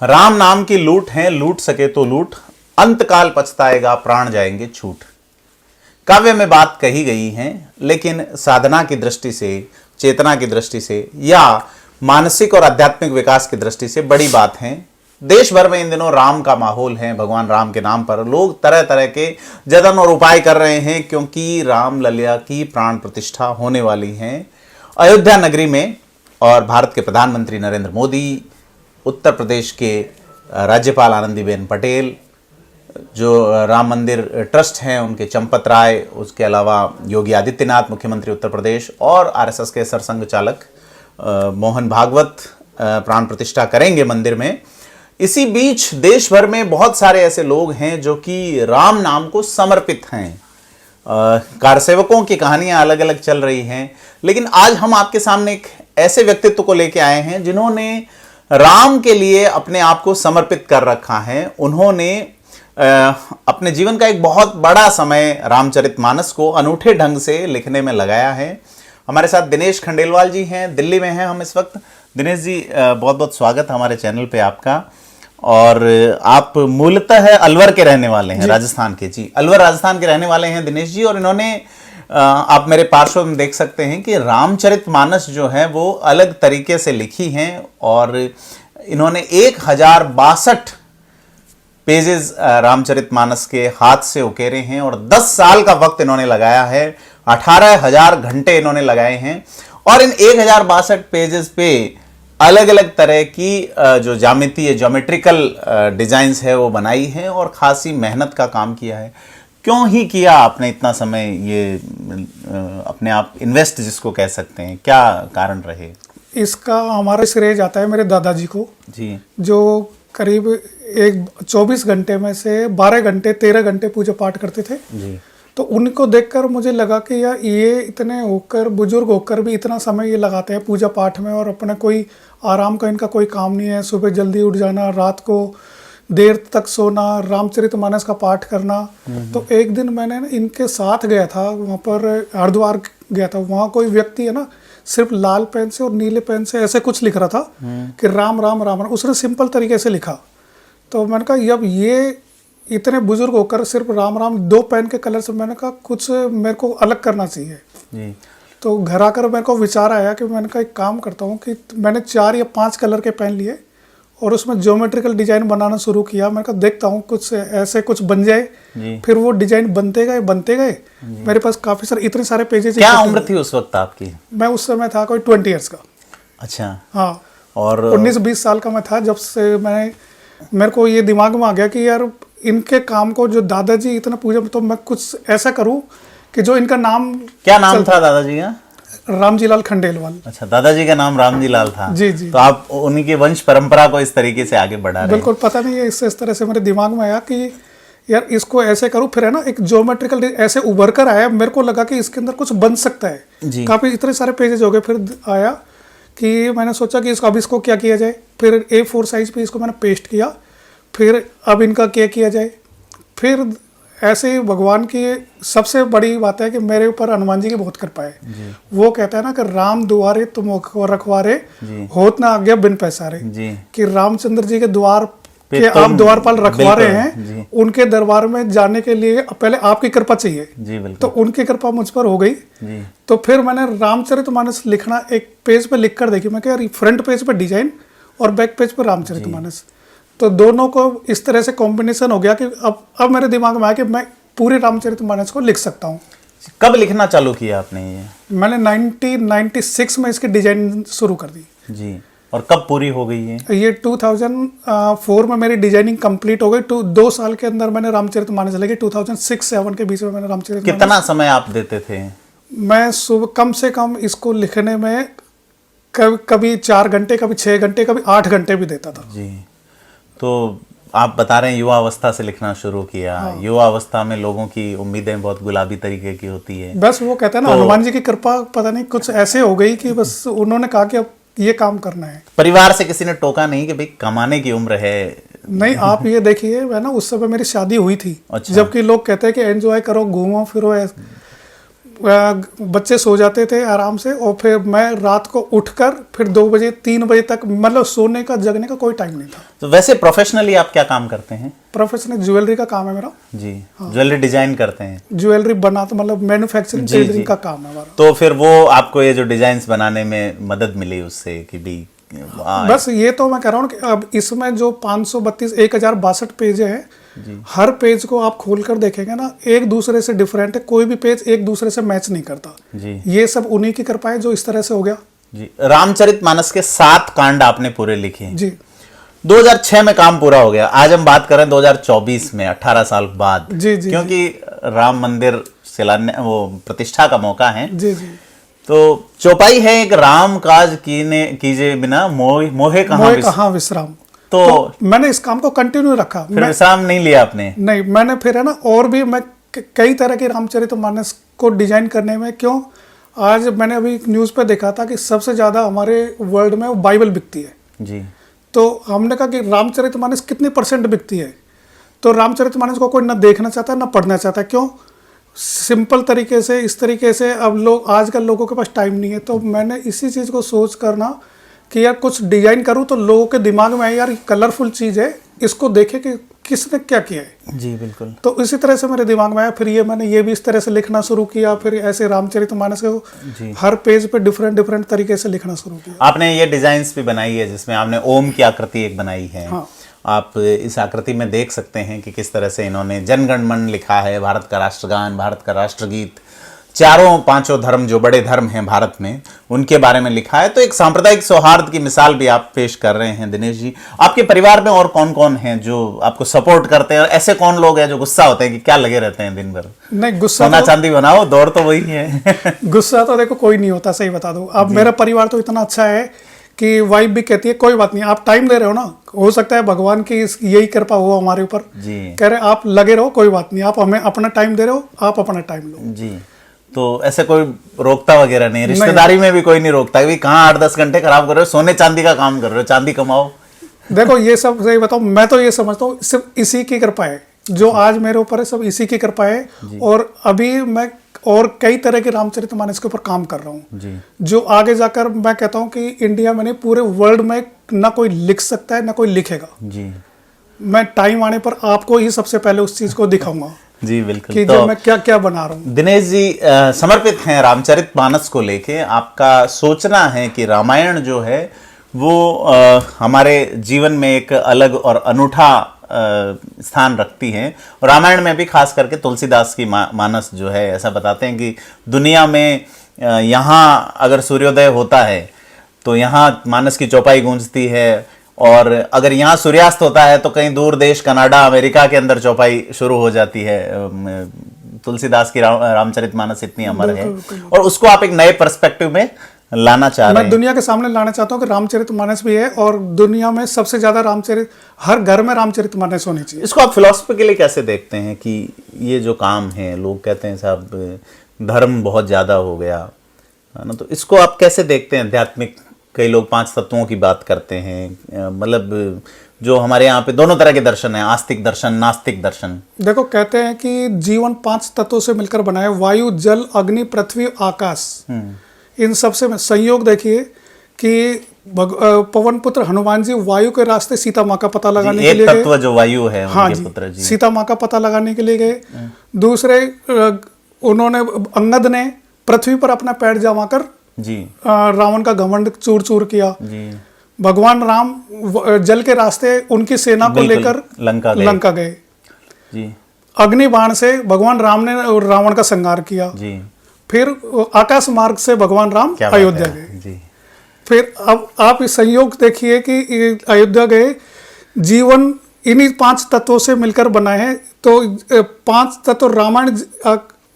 राम नाम की लूट है, लूट सके तो लूट, अंतकाल पछताएगा प्राण जाएंगे छूट। काव्य में बात कही गई है, लेकिन साधना की दृष्टि से, चेतना की दृष्टि से या मानसिक और आध्यात्मिक विकास की दृष्टि से बड़ी बात है। देश भर में इन दिनों राम का माहौल है। भगवान राम के नाम पर लोग तरह तरह के जतन और उपाय कर रहे हैं, क्योंकि राम लल्ला की प्राण प्रतिष्ठा होने वाली है अयोध्या नगरी में। और भारत के प्रधानमंत्री नरेंद्र मोदी, उत्तर प्रदेश के राज्यपाल आनंदीबेन पटेल, जो राम मंदिर ट्रस्ट हैं उनके चंपत राय, उसके अलावा योगी आदित्यनाथ मुख्यमंत्री उत्तर प्रदेश, और आरएसएस के सरसंघ चालक मोहन भागवत प्राण प्रतिष्ठा करेंगे मंदिर में। इसी बीच देश भर में बहुत सारे ऐसे लोग हैं जो कि राम नाम को समर्पित हैं। कारसेवकों की कहानियां अलग अलग चल रही हैं, लेकिन आज हम आपके सामने एक ऐसे व्यक्तित्व को लेके आए हैं जिन्होंने राम के लिए अपने आप को समर्पित कर रखा है। उन्होंने अपने जीवन का एक बहुत बड़ा समय रामचरितमानस को अनूठे ढंग से लिखने में लगाया है। हमारे साथ दिनेश खंडेलवाल जी हैं, दिल्ली में हैं हम इस वक्त। दिनेश जी, बहुत बहुत स्वागत हमारे चैनल पे आपका। और आप मूलतः अलवर के रहने वाले हैं, राजस्थान के। जी, अलवर राजस्थान के रहने वाले हैं दिनेश जी। और इन्होंने, आप मेरे पार्श्व में देख सकते हैं कि रामचरितमानस जो है वो अलग तरीके से लिखी हैं, और इन्होंने 1062 पेजेस रामचरितमानस के हाथ से उकेरे हैं, और 10 साल का वक्त इन्होंने लगाया है, 18,000 घंटे इन्होंने लगाए हैं। और इन 1062 पेजेस पे अलग अलग तरह की जो ज्योमेट्रिकल डिजाइंस है वो बनाई है, और खासी मेहनत का काम किया है। क्यों ही किया आपने इतना समय ये अपने आप इन्वेस्ट जिसको कह सकते हैं, क्या कारण रहे? इसका हमारा श्रेय जाता है मेरे दादाजी को जी, जो करीब 24 घंटे में से 12 घंटे 13 घंटे पूजा पाठ करते थे जी। तो उनको देखकर मुझे लगा कि यार ये इतने होकर, बुजुर्ग होकर भी इतना समय ये लगाते हैं पूजा पाठ में, और अपने कोई आराम का इनका कोई काम नहीं है। सुबह जल्दी उठ जाना, रात को देर तक सोना, रामचरितमानस का पाठ करना। तो एक दिन मैंने इनके साथ गया था, वहाँ पर हरिद्वार गया था। वहाँ कोई व्यक्ति है ना, सिर्फ लाल पेन से और नीले पेन से ऐसे कुछ लिख रहा था कि राम राम राम राम। उसने सिंपल तरीके से लिखा। तो मैंने कहा अब ये इतने बुजुर्ग होकर सिर्फ राम राम 2 पेन के कलर से, मैंने कहा कुछ मेरे को अलग करना चाहिए जी। तो घर आकर मेरे को विचार आया कि मैंने कहा एक काम करता हूँ कि मैंने 4 या 5 कलर के पेन लिए और उसमें ज्योमेट्रिकल डिजाइन बनाना शुरू किया। मैंने कहा देखता हूँ कुछ ऐसे कुछ बन जाए। फिर वो डिजाइन बनते गए। मेरे पास काफी सारे, इतने सारे पेजेस। क्या उम्र थी उस वक्त आपकी? मैं उस समय था कोई 20 ईयर्स का। अच्छा। हाँ, और 19-20 साल का मैं था जब से मेरे को ये दिमाग में आ गया कि यार इनके काम को, जो दादाजी इतना पूजा, तो मैं कुछ ऐसा करूं कि जो इनका नाम, क्या नाम था दादाजी का? रामजी लाल खंडेलवाल। अच्छा, दादाजी का नाम रामजी लाल था। जी जी। तो आप उन्हीं के वंश परंपरा को इस तरीके से आगे बढ़ा रहे हैं। बिल्कुल, पता नहीं है, इस तरह से मेरे दिमाग में आया कि यार इसको ऐसे करूं। फिर है ना, एक ज्योमेट्रिकल ऐसे उभर कर आया। मेरे को लगा कि इसके अंदर कुछ बन सकता है। काफी इतने सारे पेजेस हो गए। फिर आया कि मैंने सोचा कि अब इसको क्या किया जाए। फिर A4 साइज पे इसको मैंने पेस्ट किया। फिर अब इनका क्या किया जाए। फिर ऐसे ही भगवान की सबसे बड़ी बात है कि मेरे ऊपर हनुमान जी की बहुत कृपा है। वो कहता है ना कि राम दुआरे तुम रखवारे, होत ना आज्ञा बिन पैसारे। कि रामचंद्र जी के द्वार के आप द्वारपाल रखवारे हैं, उनके दरबार में जाने के लिए पहले आपकी कृपा चाहिए। तो उनकी कृपा मुझ पर हो गई। तो फिर मैंने रामचरितमानस लिखना एक पेज पे लिख कर देखी। मैं कह, फ्रंट पेज पे डिजाइन और बैक पेज पे रामचरितमानस। तो दोनों को इस तरह से कॉम्बिनेशन हो गया कि अब मेरे दिमाग में आया कि मैं पूरे रामचरितमानस को लिख सकता हूँ। कब लिखना चालू किया आपने ये? मैंने 1996 में इसकी डिजाइन शुरू कर दी जी। और कब पूरी हो गई है? ये 2004 में मेरी डिजाइनिंग कंप्लीट हो गई। 2 साल के अंदर मैंने रामचरितमानस लिखी। 2006-07 के बीच में मैंने रामचरितमानस। कितना समय आप देते थे? मैं सुबह कम से कम इसको लिखने में कभी 4 घंटे, कभी 6 घंटे, कभी 8 घंटे भी देता था जी। तो आप बता रहे हैं युवा अवस्था से लिखना शुरू किया। हाँ। युवा अवस्था में लोगों की उम्मीदें बहुत गुलाबी तरीके की होती है। बस वो कहते हैं ना, हनुमान जी की कृपा पता नहीं कुछ ऐसे हो गई कि बस उन्होंने कहा कि अब ये काम करना है। परिवार से किसी ने टोका नहीं कि भाई कमाने की उम्र है? नहीं, आप ये देखिए, है ना, उस समय मेरी शादी हुई थी। अच्छा। जबकि लोग कहते हैं कि एंजॉय करो, घूमो फिरो। बच्चे सो जाते थे आराम से, और फिर मैं रात को उठकर फिर 2 बजे 3 बजे तक, मतलब सोने का जगने का कोई टाइम नहीं था। तो वैसे प्रोफेशनली आप क्या काम करते हैं? प्रोफेशनल ज्वेलरी का काम है मेरा जी। ज्वेलरी डिजाइन करते हैं? ज्वेलरी बनाते, मतलब मैन्युफैक्चरिंग टेलरिंग का काम है हमारा। तो फिर वो आपको ये जो डिजाइन बनाने में मदद मिली उससे कि भी बस ये तो मैं कह रहा हूँ कि अब इसमें जो 532 1062 पेज है, हर पेज को आप खोलकर देखेंगे ना, एक दूसरे से डिफरेंट है, कोई भी पेज एक दूसरे से मैच नहीं करता जी। ये सब उन्हीं की कृपा है जो इस तरह से हो गया जी। रामचरितमानस के 7 कांड आपने पूरे लिखे हैं जी। 2006 में काम पूरा हो गया। आज हम बात करें 2024 में, 18 साल बाद। जी जी, क्योंकि राम मंदिर शिलान्यास, वो प्रतिष्ठा का मौका है। जी जी। तो चौपाई है एक, राम काज कीजे बिना मोहे कहाँ विश्राम। तो मैंने इस काम को कंटिन्यू रखा। फिर विश्राम नहीं लिया आपने? नहीं, मैंने फिर है ना, और भी मैं कई तरह के रामचरितमानस को डिजाइन करने में, क्यों, आज मैंने अभी न्यूज़ पे देखा था कि सबसे ज़्यादा हमारे वर्ल्ड में बाइबल बिकती है जी। तो हमने कहा कि रामचरितमानस कितनी % बिकती है, तो रामचरितमानस को कोई ना देखना चाहता ना पढ़ना चाहता। क्यों? सिंपल तरीके से, इस तरीके से अब लोग, आजकल लोगों के पास टाइम नहीं है, तो मैंने इसी चीज़ को सोच करना कि यार कुछ डिजाइन करूं तो लोगों के दिमाग में आए यार कलरफुल चीज़ है, इसको देखे कि किसने क्या किया है। जी बिल्कुल। तो इसी तरह से मेरे दिमाग में आया, फिर मैंने ये भी इस तरह से लिखना शुरू किया, फिर ऐसे रामचरितमानस को हर पेज पे डिफरेंट तरीके से लिखना शुरू किया। आपने ये डिजाइन्स भी बनाई है जिसमें आपने ओम की आकृति एक बनाई है। हाँ। आप इस आकृति में देख सकते हैं कि किस तरह से इन्होंने जनगण मन लिखा है, भारत का राष्ट्रगान, भारत का राष्ट्रगीत, चारों 5 धर्म जो बड़े धर्म हैं भारत में, उनके बारे में लिखा है। तो एक सांप्रदायिक सौहार्द की मिसाल भी आप पेश कर रहे हैं दिनेश जी। आपके परिवार में और कौन कौन हैं जो आपको सपोर्ट करते हैं, और ऐसे कौन लोग हैं जो गुस्सा होते हैं कि क्या लगे रहते हैं दिन भर? नहीं, गुस्सा सोना चांदी बनाओ, दौड़ तो वही है। गुस्सा तो देखो कोई नहीं होता, सही बता दूं। अब मेरा परिवार तो इतना अच्छा है कि वाइफ भी कहती है कोई बात नहीं, आप टाइम दे रहे हो ना, हो सकता है भगवान की यही कृपा हो हमारे ऊपर। कह रहे आप लगे रहो, कोई बात नहीं, आप हमें अपना टाइम दे रहे हो, आप अपना टाइम लो जी। तो ऐसे कोई रोकता वगैरह नहीं, रिश्तेदारी में भी कोई नहीं रोकता कि कहाँ 8-10 घंटे खराब कर रहे हो, सोने चांदी का काम कर रहे हो, चांदी कमाओ। देखो ये सब सही बताओ, मैं तो ये समझता हूँ सिर्फ इसी की कृपा है, जो आज मेरे ऊपर है सब इसी की कृपा है। और अभी मैं और कई तरह के रामचरितमानस के ऊपर काम कर रहा हूँ, जो आगे जाकर मैं कहता हूँ कि इंडिया में नहीं, पूरे वर्ल्ड में ना कोई लिख सकता है ना कोई लिखेगा जी। मैं टाइम आने पर आपको ही सबसे पहले उस चीज को दिखाऊंगा जी बिल्कुल, कि जो मैं क्या क्या बना रहा हूँ। दिनेश जी समर्पित हैं रामचरितमानस को लेके। आपका सोचना है कि रामायण जो है वो हमारे जीवन में एक अलग और अनूठा स्थान रखती है। और रामायण में भी खास करके तुलसीदास की मानस जो है, ऐसा बताते हैं कि दुनिया में यहाँ अगर सूर्योदय होता है तो यहाँ मानस की चौपाई गूंजती है, और अगर यहाँ सूर्यास्त होता है तो कहीं दूर देश कनाडा अमेरिका के अंदर चौपाई शुरू हो जाती है। तुलसीदास की रामचरितमानस इतनी अमर है, और उसको आप एक नए पर्सपेक्टिव में लाना चाह रहे हैं। मैं दुनिया के सामने लाना चाहता हूँ कि रामचरितमानस भी है, और दुनिया में सबसे ज्यादा हर घर में रामचरितमानस होनी चाहिए। इसको आप फिलॉसफी के लिए कैसे देखते हैं कि ये जो काम है, लोग कहते हैं साहब धर्म बहुत ज्यादा हो गया है ना, तो इसको आप कैसे देखते हैं? आध्यात्मिक, कई लोग 5 तत्वों की बात करते हैं, मतलब जो हमारे यहाँ पे दोनों तरह के दर्शन है, आस्तिक दर्शन, नास्तिक दर्शन। देखो कहते हैं कि जीवन 5 तत्वों से मिलकर बना है, वायु, जल, अग्नि, पृथ्वी, आकाश। इन सबसे संयोग देखिए कि पवन पुत्र हनुमान जी वायु के रास्ते सीता माँ का पता लगाने के लिए गए। तत्व जो वायु है, हाँ जी, पुत्र जी सीता माँ का पता लगाने के लिए गए। दूसरे उन्होंने, अंगद ने पृथ्वी पर अपना पैर जमाकर जी रावण का घमंड चूर चूर किया जी। भगवान राम जल के रास्ते उनकी सेना को लेकर लंका गए जी। अग्नि बाण से भगवान राम ने रावण का संहार किया जी। फिर आकाश मार्ग से भगवान राम अयोध्या गए जी। फिर अब आप इस संयोग देखिए कि अयोध्या गए। जीवन इन्हीं 5 तत्वों से मिलकर बना है, तो 5 तत्व रामायण,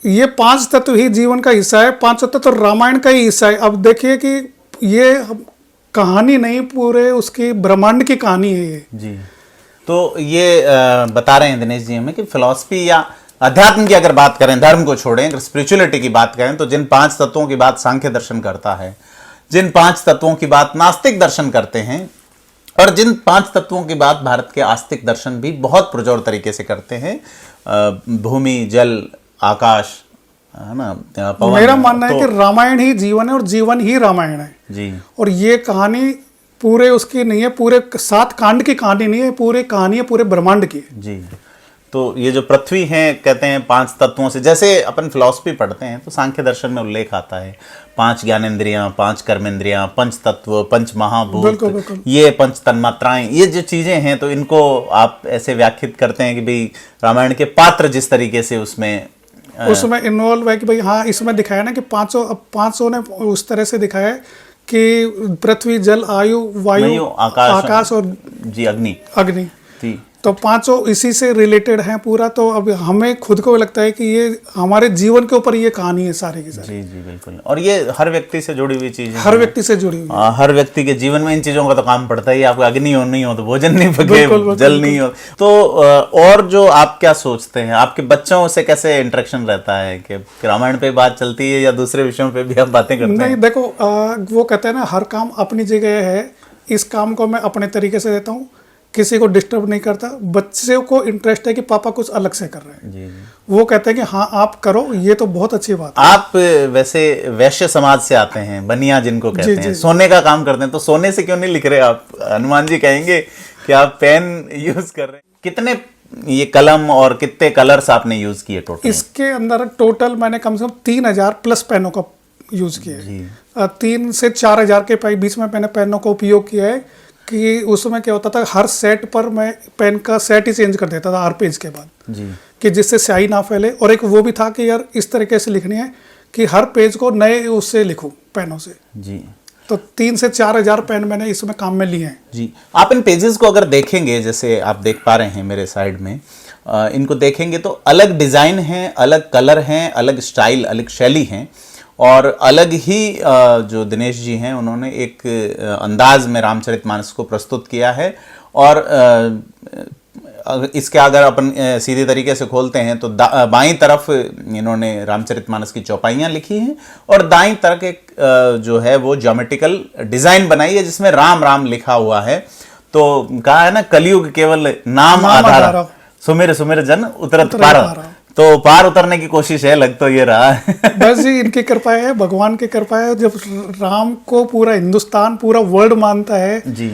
ये 5 तत्व ही जीवन का हिस्सा है, 5 तत्व रामायण का ही हिस्सा है। अब देखिए कि ये कहानी नहीं, पूरे उसकी ब्रह्मांड की कहानी है ये जी। तो ये बता रहे हैं दिनेश जी हमें कि फिलॉसफी या अध्यात्म की अगर बात करें, धर्म को छोड़ें, अगर स्पिरिचुअलिटी की बात करें, तो जिन 5 तत्वों की बात सांख्य दर्शन करता है, जिन 5 तत्वों की बात नास्तिक दर्शन करते हैं, और जिन 5 तत्वों की बात भारत के आस्तिक दर्शन भी बहुत प्रजोर तरीके से करते हैं, भूमि, जल, आकाश, है ना पवन। मेरा मानना है कि रामायण ही जीवन है और जीवन ही रामायण है जी। और ये कहानी पूरे उसकी नहीं है, पूरे 7 कांड की कहानी नहीं है, पूरे कहानी है पूरे ब्रह्मांड की जी। तो ये जो पृथ्वी है कहते हैं 5 तत्वों से, जैसे अपन फिलॉसफी पढ़ते हैं तो सांख्य दर्शन में उल्लेख आता है 5 ज्ञानेंद्रियां, 5 कर्मेंद्रियां, 5 तत्व, 5 महाभूत, बिल्कुल बिल्कुल। ये 5 तन्मात्राएं, ये जो चीजें हैं तो इनको आप ऐसे व्याख्यात करते हैं कि भाई रामायण के पात्र जिस तरीके से उसमें इन्वॉल्व है कि भाई हाँ इसमें दिखाया ना कि पांचों ने उस तरह से दिखाया है कि पृथ्वी, जल, आयु, वायु, आकाश और जी अग्नि जी। तो 5 इसी से रिलेटेड हैं पूरा। तो अब हमें खुद को लगता है कि ये हमारे जीवन के ऊपर ये कहानी है सारी की सारी। जी जी बिल्कुल। और ये हर व्यक्ति से जुड़ी हुई चीज है, हर व्यक्ति से जुड़ी हुई है। हर व्यक्ति के जीवन में इन चीजों का तो काम पड़ता ही है। आपको अग्नि हो नहीं हो तो भोजन नहीं पके, जल नहीं हो तो और जो आप क्या सोचते हैं, आपके बच्चों से कैसे इंटरेक्शन रहता है कि रामायण पे बात चलती है या दूसरे विषयों पे भी आप बातें करते हैं? नहीं देखो, वो कहते हैं ना हर काम अपनी जगह है। इस काम को मैं अपने तरीके से देता हूँ, किसी को डिस्टर्ब नहीं करता। बच्चे को इंटरेस्ट है कि पापा कुछ अलग से कर रहे हैं। जी। वो कहते हैं कि हाँ आप करो, ये तो बहुत अच्छी बात है। आप वैसे वैश्य समाज से आते हैं, बनिया जिनको कहते हैं, सोने का काम करते हैं, तो सोने से क्यों नहीं लिख रहे आप? हनुमान जी कहेंगे कि आप पेन यूज कर रहे हैं। कितने ये कलम और कितने कलर्स आपने यूज किए टोटल? इसके अंदर टोटल मैंने कम से कम 3000 प्लस पेनों का यूज किया है। 3 से 4000 के बीच में मैंने पेनों का उपयोग किया है कि उसमें क्या होता था, हर सेट पर मैं पेन का सेट ही चेंज कर देता था हर पेज के बाद जी। कि जिससे स्याही ना फैले। और एक वो भी था कि यार इस तरीके से लिखनी है कि हर पेज को नए उससे लिखूं पेनों से। जी। तो 3 से 4000 पेन मैंने इसमें काम में लिए हैं। जी। आप इन पेजेस को अगर देखेंगे, जैसे आप देख पा रहे हैं मेरे साइड में, इनको देखेंगे तो अलग डिज़ाइन हैं, अलग कलर हैं, अलग स्टाइल, अलग शैली हैं और अलग ही जो दिनेश जी हैं उन्होंने एक अंदाज में रामचरितमानस को प्रस्तुत किया है। और इसके अगर अपन सीधे तरीके से खोलते हैं तो बाईं तरफ इन्होंने रामचरितमानस की चौपाइयाँ लिखी हैं और दाईं तरफ एक जो है वो ज्योमेट्रिकल डिज़ाइन बनाई है जिसमें राम राम लिखा हुआ है। तो कहा है ना, कलयुग केवल नाम आधारा, सुमिर सुमिर जन उतरत पारा। तो पार उतरने की कोशिश है, लग तो ये रहा है। बस जी इनकी कृपा है, भगवान की कृपा है। जब राम को पूरा हिंदुस्तान, पूरा वर्ल्ड मानता है जी,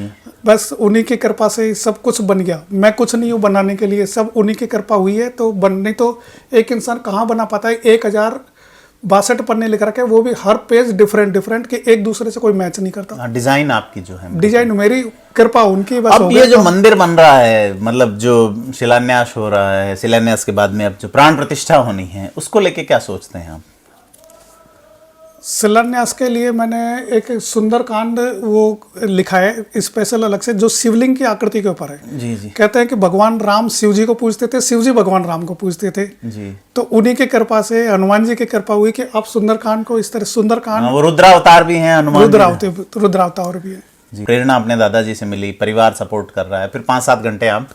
बस उन्हीं की कृपा से सब कुछ बन गया। मैं कुछ नहीं हूँ बनाने के लिए, सब उन्हीं की कृपा हुई है। तो बनने तो एक इंसान कहाँ बना पाता है? 1062 पन्ने लिख रखे, वो भी हर पेज डिफरेंट कि एक दूसरे से कोई मैच नहीं करता। डिजाइन आपकी जो है, डिजाइन मेरी कृपा उनकी बस। अब ये जो मंदिर बन रहा है, मतलब जो शिलान्यास हो रहा है, शिलान्यास के बाद में अब जो प्राण प्रतिष्ठा होनी है, उसको लेके क्या सोचते हैं आप? शिलान्यास के लिए मैंने एक सुंदरकांड वो लिखा है स्पेशल अलग से, जो शिवलिंग की आकृति के ऊपर है। जी जी। कहते हैं कि भगवान राम शिव जी को पूजते थे, शिव जी भगवान राम को पूजते थे जी। तो उन्हीं की कृपा से, हनुमान जी की कृपा हुई कि आप सुंदरकांड को इस तरह सुंदरकांड। वो रुद्रावतार भी हैं हनुमान, रुद्रावतार भी है जी। प्रेरणा अपने दादाजी से मिली, परिवार सपोर्ट कर रहा है, फिर 5-7 घंटे आप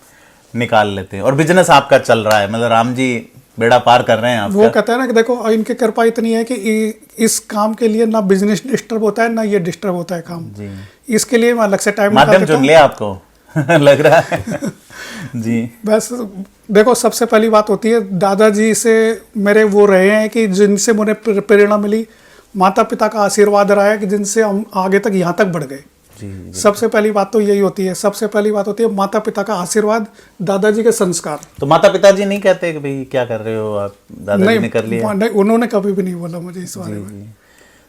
निकाल लेते हैं और बिजनेस आपका चल रहा है, मतलब राम जी बेड़ा पार कर रहे हैं आपका। वो कहते हैं ना कि देखो इनकी कृपा इतनी है कि इस काम के लिए ना बिजनेस डिस्टर्ब होता है, ना ये डिस्टर्ब होता है काम जी। इसके लिए मैं अलग से टाइम माध्यम चुन लिया आपको लग रहा है जी। बस देखो, सबसे पहली बात होती है दादाजी से मेरे वो रहे हैं कि जिनसे मुझे प्रेरणा मिली, माता पिता का आशीर्वाद रहा है कि जिनसे हम आगे तक यहाँ तक बढ़ गए जी। सबसे पहली बात तो यही होती है। सबसे पहली बात होती है माता पिता का आशीर्वाद, दादाजी के संस्कार। तो माता पिताजी नहीं कहते कि भाई क्या कर रहे हो आप, दादाजी ने कर लिया? नहीं, उन्होंने कभी भी नहीं बोला मुझे इस बारे में।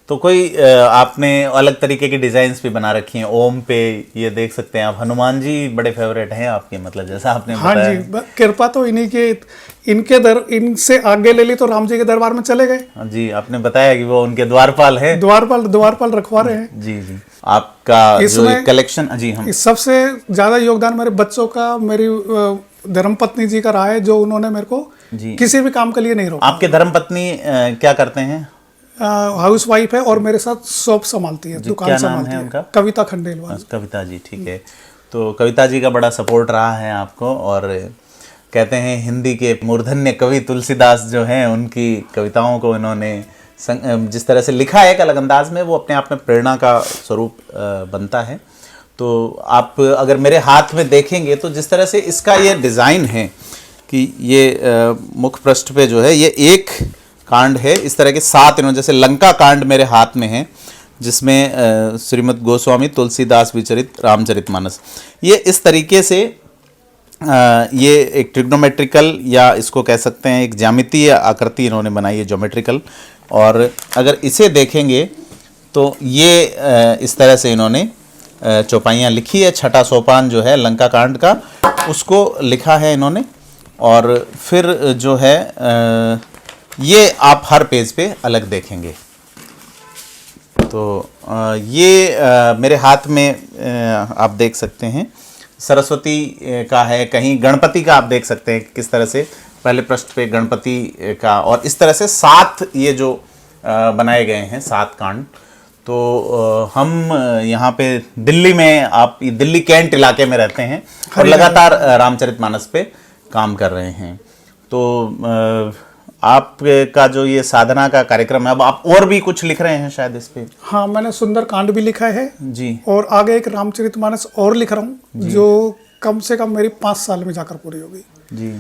तो कोई आपने अलग तरीके की डिजाइन्स भी बना रखी हैं ओम पे, ये देख सकते हैं आप। हनुमान जी बड़े फेवरेट हैं आपके, मतलब जैसा आपने बताया। हाँ जी, कृपा तो इन्हीं के, इनसे आगे ले ली तो राम जी के दरबार में चले गए। हाँ जी, आपने बताया कि वो उनके द्वारपाल है, द्वारपाल रखवा रहे हैं जी जी। आपका जो कलेक्शन जी, हम सबसे ज्यादा योगदान मेरे बच्चों का, मेरी धर्मपत्नी जी का रहा है, जो उन्होंने मेरे को किसी भी काम के लिए नहीं रोका। आपके धर्मपत्नी क्या करते हैं? हाउस वाइफ है और मेरे साथ शॉप संभालती है, दुकान संभालती है उनका? कविता खंडेलवाल। कविता जी, ठीक है। तो कविता जी का बड़ा सपोर्ट रहा है आपको, और कहते हैं हिंदी के मूर्धन्य कवि तुलसीदास जो हैं, उनकी कविताओं को इन्होंने जिस तरह से लिखा है एक अलग अंदाज में, वो अपने आप में प्रेरणा का स्वरूप बनता है। तो आप अगर मेरे हाथ में देखेंगे तो जिस तरह से इसका ये डिज़ाइन है कि ये मुख पृष्ठ पे जो है ये एक कांड है। इस तरह के 7 इन्होंने, जैसे लंका कांड मेरे हाथ में है, जिसमें श्रीमद् गोस्वामी तुलसीदास विचरित रामचरितमानस, ये इस तरीके से ये एक ट्रिग्नोमेट्रिकल या इसको कह सकते हैं एक ज्यामितीय आकृति इन्होंने बनाई है, ज्योमेट्रिकल। और अगर इसे देखेंगे तो ये इस तरह से इन्होंने चौपाइयाँ लिखी है। छठा सोपान जो है लंका कांड का, उसको लिखा है इन्होंने। और फिर जो है ये आप हर पेज पे अलग देखेंगे। तो ये मेरे हाथ में आप देख सकते हैं सरस्वती का है, कहीं गणपति का आप देख सकते हैं किस तरह से पहले पृष्ठ पे गणपति का, और इस तरह से 7 ये जो बनाए गए हैं 7 कांड। तो हम यहाँ पे दिल्ली में, आप दिल्ली कैंट इलाके में रहते हैं और लगातार रामचरितमानस पे काम कर रहे हैं। तो आपका जो ये साधना का कार्यक्रम है, अब आप और भी कुछ लिख रहे हैं शायद इस पे? हाँ, मैंने सुंदर कांड भी लिखा है जी, और आगे एक रामचरितमानस और लिख रहा हूँ जो कम से कम मेरी 5 साल में जाकर पूरी होगी जी।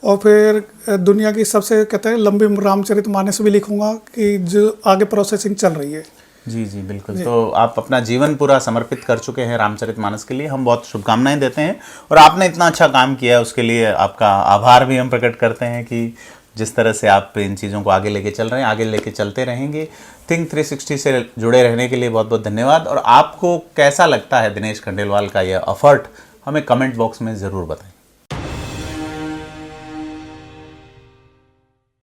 और फिर दुनिया की सबसे कहते हैं लंबी रामचरितमानस भी लिखूंगा कि जो आगे प्रोसेसिंग चल रही है। जी जी बिल्कुल। तो आप अपना जीवन पूरा समर्पित कर चुके हैं रामचरितमानस के लिए, हम बहुत शुभकामनाएं देते हैं। और आपने इतना अच्छा काम किया है उसके लिए आपका आभार भी हम प्रकट करते हैं कि जिस तरह से आप इन चीज़ों को आगे लेके चल रहे हैं, आगे लेके चलते रहेंगे। थिंक 360 से जुड़े रहने के लिए बहुत बहुत धन्यवाद। और आपको कैसा लगता है दिनेश खंडेलवाल का यह एफर्ट, हमें कमेंट बॉक्स में ज़रूर बताएं।